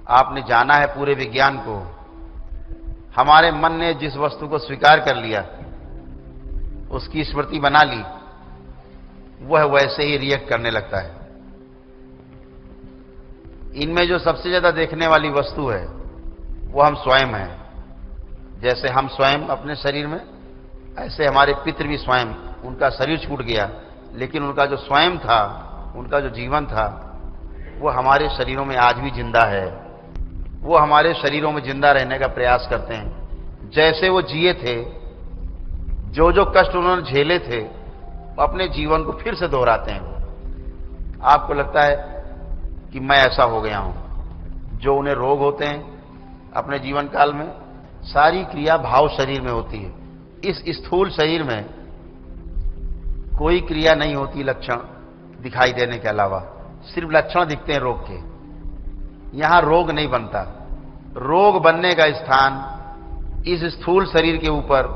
आपने जाना है पूरे विज्ञान को, हमारे मन ने जिस वस्तु को स्वीकार कर लिया, उसकी स्मृति बना ली, वह वैसे ही रिएक्ट करने लगता है। इनमें जो सबसे ज्यादा देखने वाली वस्तु है वो हम स्वयं हैं। जैसे हम स्वयं अपने शरीर में, ऐसे हमारे पितृ भी स्वयं, उनका शरीर छूट गया, लेकिन उनका जो स्वयं था, उनका जो जीवन था, वो हमारे शरीरों में आज भी जिंदा है। वो हमारे शरीरों में जिंदा रहने का प्रयास करते हैं। जैसे वो जिए थे, जो जो कष्ट उन्होंने झेले थे, वो अपने जीवन को फिर से दोहराते हैं। आपको लगता है कि मैं ऐसा हो गया हूं। जो उन्हें रोग होते हैं अपने जीवन काल में, सारी क्रिया भाव शरीर में होती है। इस स्थूल शरीर में कोई क्रिया नहीं होती लक्षण दिखाई देने के अलावा, सिर्फ लक्षण दिखते हैं रोग के। यहां रोग नहीं बनता। रोग बनने का स्थान इस स्थूल शरीर के ऊपर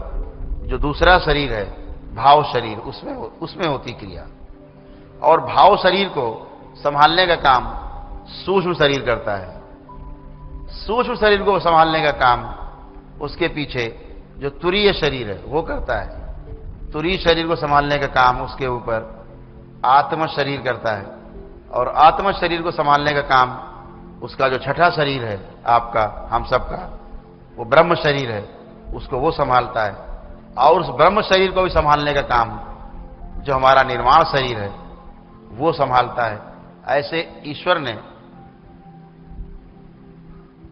जो दूसरा शरीर है, भाव शरीर, उसमें होती क्रिया। और भाव शरीर को संभालने का काम सूक्ष्म शरीर करता है। सूक्ष्म शरीर को संभालने का काम उसके पीछे जो तुरीय शरीर है वो करता है। तुरीय शरीर को संभालने का काम उसके ऊपर आत्म शरीर करता है। और आत्म शरीर को संभालने का काम उसका जो छठा शरीर है, आपका, हम सबका, वो ब्रह्म शरीर है, उसको वो संभालता है। और उस ब्रह्म शरीर को भी संभालने का काम जो हमारा निर्वाण शरीर है वो संभालता है। ऐसे ईश्वर ने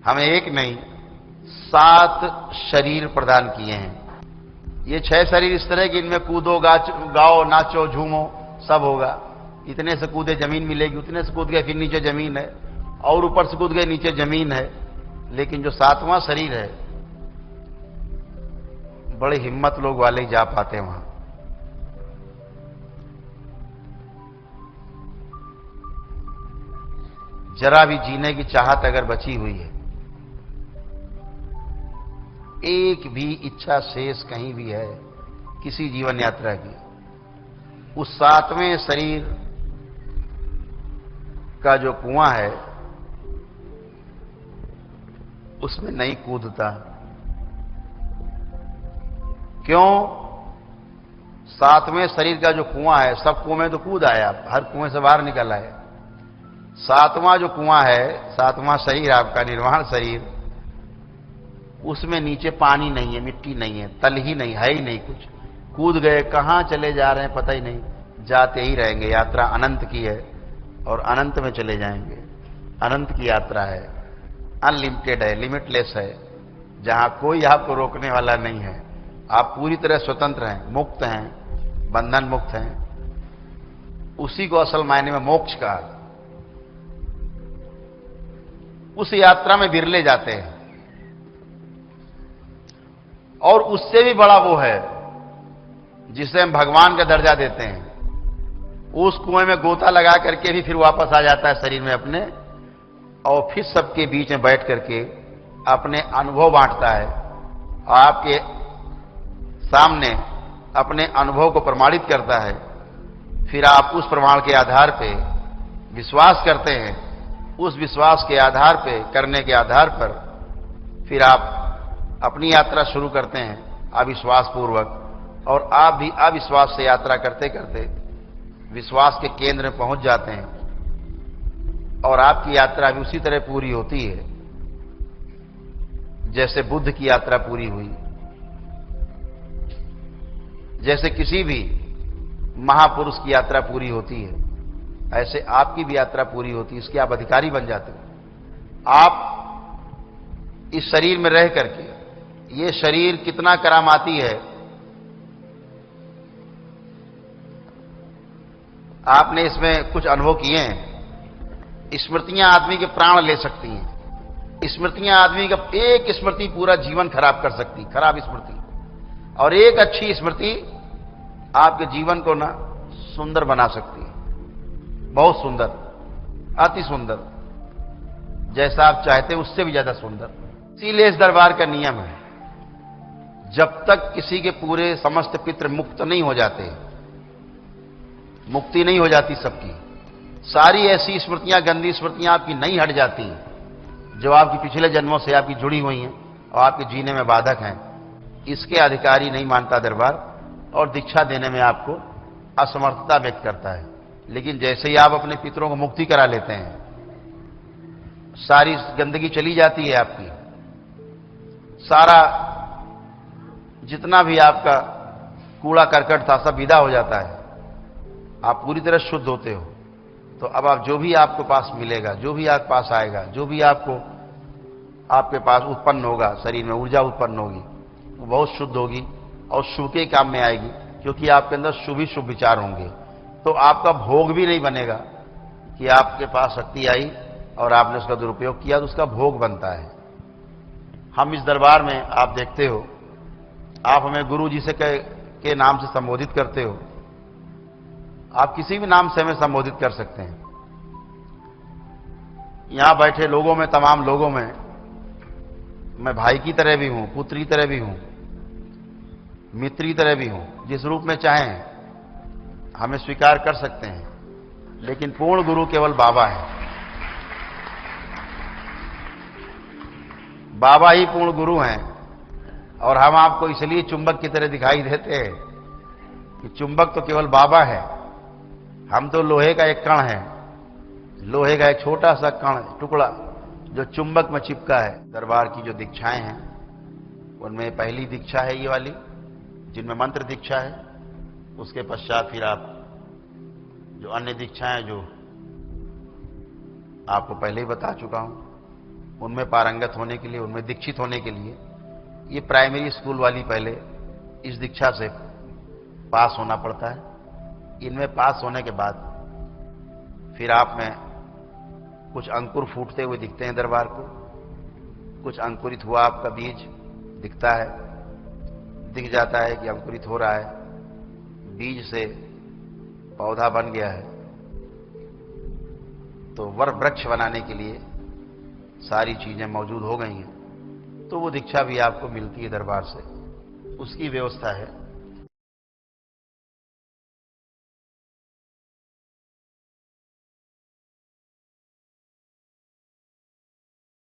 हमें एक नहीं 7 शरीर प्रदान किए हैं। ये 6 शरीर इस तरह कि इनमें कूदो, गाओ, नाचो, झूमो, सब होगा। इतने से कूदे जमीन मिलेगी, उतने से कूद गए फिर नीचे जमीन है, और ऊपर से कूद गए नीचे जमीन है। लेकिन जो 7वां शरीर है, बड़े हिम्मत लोग वाले ही जा पाते हैं वहां। जरा भी जीने की चाहत अगर बची हुई है, एक भी इच्छा शेष कहीं भी है किसी जीवन यात्रा की, उस 7वें शरीर का जो कुआं है उसमें नहीं कूदता। क्यों? 7वें शरीर का जो कुआं है, सब कुएं में तो कूद आया, हर कुएं से बाहर निकल आया। 7वां जो कुआं है, 7वां शरीर आपका निर्वाण शरीर, उसमें नीचे पानी नहीं है, मिट्टी नहीं है, तल ही नहीं है, ही नहीं कुछ। कूद गए, कहां चले जा रहे हैं पता ही नहीं, जाते ही रहेंगे। यात्रा अनंत की है और अनंत में चले जाएंगे। अनंत की यात्रा है, अनलिमिटेड है, लिमिटलेस है, जहां कोई आपको रोकने वाला नहीं है। आप पूरी तरह स्वतंत्र हैं, मुक्त हैं, बंधन मुक्त हैं। उसी को असल मायने में मोक्ष कहा। उस यात्रा में बिरले जाते हैं। और उससे भी बड़ा वो है जिसे हम भगवान का दर्जा देते हैं। उस कुएं में गोता लगा करके भी फिर वापस आ जाता है शरीर में अपने, और फिर सबके बीच में बैठ करके अपने अनुभव बांटता है। और आपके सामने अपने अनुभव को प्रमाणित करता है। फिर आप उस प्रमाण के आधार पे विश्वास करते हैं। उस विश्वास के आधार पे, करने के आधार पर फिर आप अपनी यात्रा शुरू करते हैं अविश्वास पूर्वक। और आप भी अविश्वास से यात्रा करते करते विश्वास के केंद्र में पहुंच जाते हैं। और आपकी यात्रा भी उसी तरह पूरी होती है जैसे बुद्ध की यात्रा पूरी हुई, जैसे किसी भी महापुरुष की यात्रा पूरी होती है, ऐसे आपकी भी यात्रा पूरी होती है। इसके आप अधिकारी बन जाते हो। आप इस शरीर में रह करके, ये शरीर कितना करामाती है, आपने इसमें कुछ अनुभव किए हैं। स्मृतियां आदमी के प्राण ले सकती हैं। स्मृतियां आदमी का, एक स्मृति पूरा जीवन खराब कर सकती, खराब स्मृति। और एक अच्छी स्मृति आपके जीवन को ना सुंदर बना सकती है, बहुत सुंदर, अति सुंदर, जैसा आप चाहते हैं उससे भी ज्यादा सुंदर। इसीलिए इस दरबार का नियम है, जब तक किसी के पूरे समस्त पितृ मुक्त नहीं हो जाते, मुक्ति नहीं हो जाती सबकी, सारी ऐसी स्मृतियां, गंदी स्मृतियां आपकी नहीं हट जाती, जो आपकी पिछले जन्मों से आपकी जुड़ी हुई हैं और आपके जीने में बाधक हैं, इसके अधिकारी नहीं मानता दरबार और दीक्षा देने में आपको असमर्थता व्यक्त करता है। लेकिन जैसे ही आप अपने पितरों को मुक्ति करा लेते हैं, सारी गंदगी चली जाती है आपकी, सारा जितना भी आपका कूड़ा करकट था सब विदा हो जाता है, आप पूरी तरह शुद्ध होते हो। तो अब आप जो भी आपके पास मिलेगा, जो भी आपके पास आएगा, जो भी आपके पास उत्पन्न होगा, शरीर में ऊर्जा उत्पन्न होगी, वो बहुत शुद्ध होगी और शुभ के काम में आएगी, क्योंकि आपके अंदर शुभ ही शुभ विचार होंगे। तो आपका भोग भी नहीं बनेगा कि आपके पास शक्ति आई और आपने उसका दुरुपयोग किया, तो उसका भोग बनता है। हम इस दरबार में आप देखते हो, आप हमें गुरु जी से के नाम से संबोधित करते हो, आप किसी भी नाम से हमें संबोधित कर सकते हैं। यहां बैठे लोगों में, तमाम लोगों में मैं भाई की तरह भी हूं, पुत्र की तरह भी हूं, मित्र की तरह भी हूं। जिस रूप में चाहें हमें स्वीकार कर सकते हैं, लेकिन पूर्ण गुरु केवल बाबा है। बाबा ही पूर्ण गुरु हैं और हम आपको इसलिए चुंबक की तरह दिखाई देते हैं कि चुंबक तो केवल बाबा है, हम तो लोहे का एक कण है, लोहे का एक छोटा सा कण टुकड़ा जो चुंबक में चिपका है। दरबार की जो दीक्षाएं हैं उनमें पहली दीक्षा है ये वाली, जिनमें मंत्र दीक्षा है। उसके पश्चात फिर आप जो अन्य दीक्षाएं जो आपको पहले ही बता चुका हूं, उनमें पारंगत होने के लिए, उनमें दीक्षित होने के लिए ये प्राइमरी स्कूल वाली पहले इस दीक्षा से पास होना पड़ता है। इनमें पास होने के बाद फिर आप में कुछ अंकुर फूटते हुए दिखते हैं दरबार को, कुछ अंकुरित हुआ आपका बीज दिखता है, दिख जाता है कि अंकुरित हो रहा है, बीज से पौधा बन गया है। तो वर वृक्ष बनाने के लिए सारी चीजें मौजूद हो गई हैं, तो वो दीक्षा भी आपको मिलती है दरबार से, उसकी व्यवस्था है।